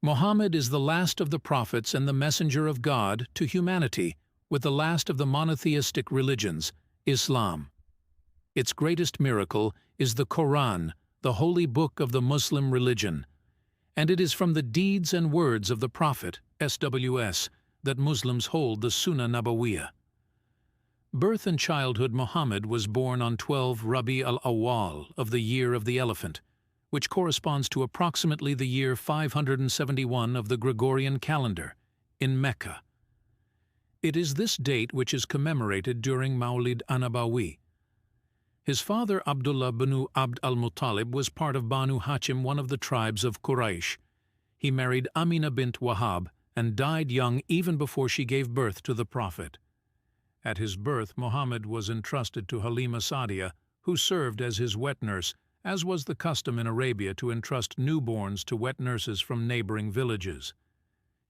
Muhammad is the last of the prophets and the messenger of God to humanity, with the last of the monotheistic religions, Islam. Its greatest miracle is the Quran, the holy book of the Muslim religion, and it is from the deeds and words of the Prophet, SWS, that Muslims hold the Sunnah Nabawiyya. Birth and childhood. Muhammad was born on 12 Rabi al-Awwal of the year of the elephant, which corresponds to approximately the year 571 of the Gregorian calendar, in Mecca. It is this date which is commemorated during Mawlid an-Nabawi. His father Abdullah bin Abd al-Muttalib was part of Banu Hashim, one of the tribes of Quraysh. He married Amina bint Wahab and died young even before she gave birth to the Prophet. At his birth, Muhammad was entrusted to Halima Sa'diya, who served as his wet nurse, as was the custom in Arabia to entrust newborns to wet nurses from neighboring villages.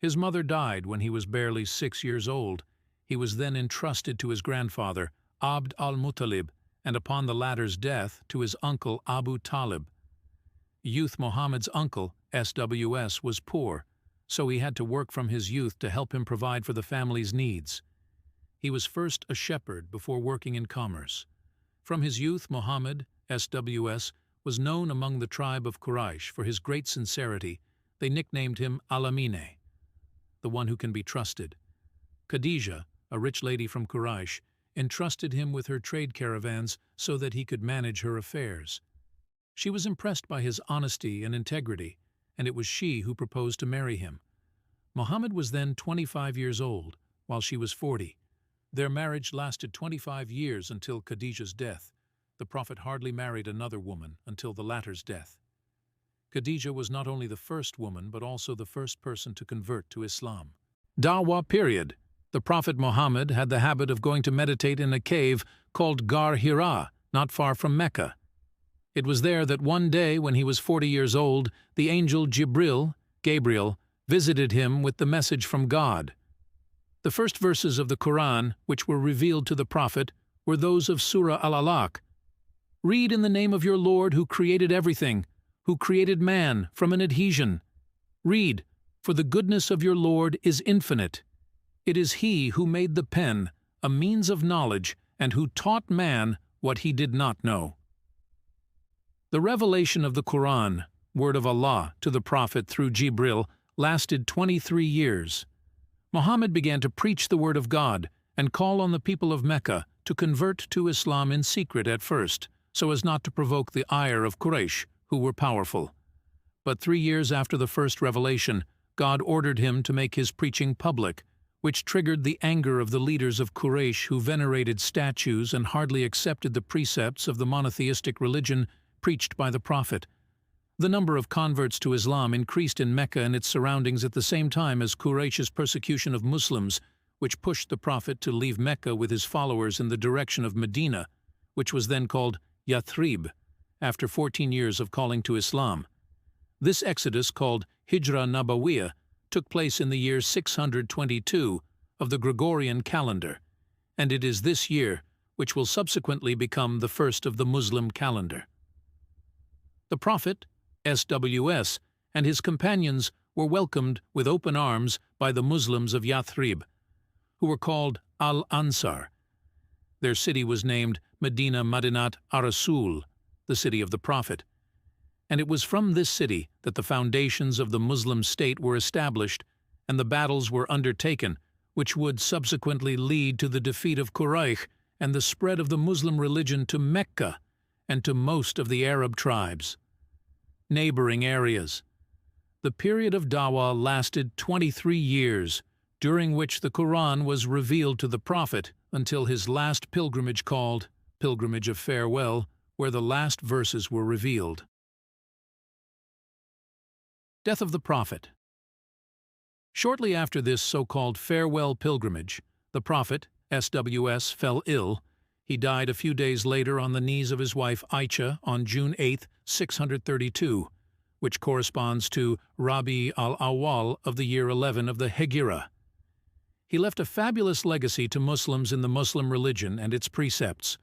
His mother died when he was barely 6 years old. He was then entrusted to his grandfather, Abd al-Muttalib, and upon the latter's death, to his uncle Abu Talib. Youth Muhammad's uncle, SWS, was poor, so he had to work from his youth to help him provide for the family's needs. He was first a shepherd before working in commerce. From his youth, Muhammad, SWS, was known among the tribe of Quraysh for his great sincerity. They nicknamed him Al-Amine, the one who can be trusted. Khadija, a rich lady from Quraysh, entrusted him with her trade caravans so that he could manage her affairs. She was impressed by his honesty and integrity, and it was she who proposed to marry him. Muhammad was then 25 years old, while she was 40. Their marriage lasted 25 years until Khadija's death. The Prophet hardly married another woman until the latter's death. Khadija was not only the first woman, but also the first person to convert to Islam. Dawah period. The Prophet Muhammad had the habit of going to meditate in a cave called Gar Hira, not far from Mecca. It was there that one day, when he was 40 years old, the angel Gabriel, visited him with the message from God. The first verses of the Quran, which were revealed to the Prophet, were those of Surah Al-Alaq. Read in the name of your Lord who created everything, who created man from an adhesion. Read, for the goodness of your Lord is infinite. It is He who made the pen, a means of knowledge, and who taught man what he did not know. The revelation of the Quran, word of Allah, to the Prophet through Jibril, lasted 23 years. Muhammad began to preach the word of God and call on the people of Mecca to convert to Islam in secret at first, so as not to provoke the ire of Quraysh, who were powerful. But 3 years after the first revelation, God ordered him to make his preaching public, which triggered the anger of the leaders of Quraysh, who venerated statues and hardly accepted the precepts of the monotheistic religion preached by the Prophet. The number of converts to Islam increased in Mecca and its surroundings at the same time as Quraysh's persecution of Muslims, which pushed the Prophet to leave Mecca with his followers in the direction of Medina, which was then called Yathrib, after 14 years of calling to Islam. This exodus, called Hijra Nabawiyya, took place in the year 622 of the Gregorian calendar, and it is this year which will subsequently become the first of the Muslim calendar. The Prophet, SWS, and his companions were welcomed with open arms by the Muslims of Yathrib, who were called Al-Ansar. Their city was named Medina Madinat ar-Rasul, the city of the Prophet, and it was from this city that the foundations of the Muslim state were established and the battles were undertaken, which would subsequently lead to the defeat of Quraysh and the spread of the Muslim religion to Mecca and to most of the Arab tribes. Neighboring areas. The period of Dawah lasted 23 years, during which the Quran was revealed to the Prophet until his last pilgrimage, called Pilgrimage of Farewell, where the last verses were revealed. Death of the Prophet. Shortly after this so-called farewell pilgrimage, the Prophet, SWS, fell ill. He died a few days later on the knees of his wife Aisha on June 8, 632, which corresponds to Rabi al-Awwal of the year 11 of the Hijra. He left a fabulous legacy to Muslims in the Muslim religion and its precepts.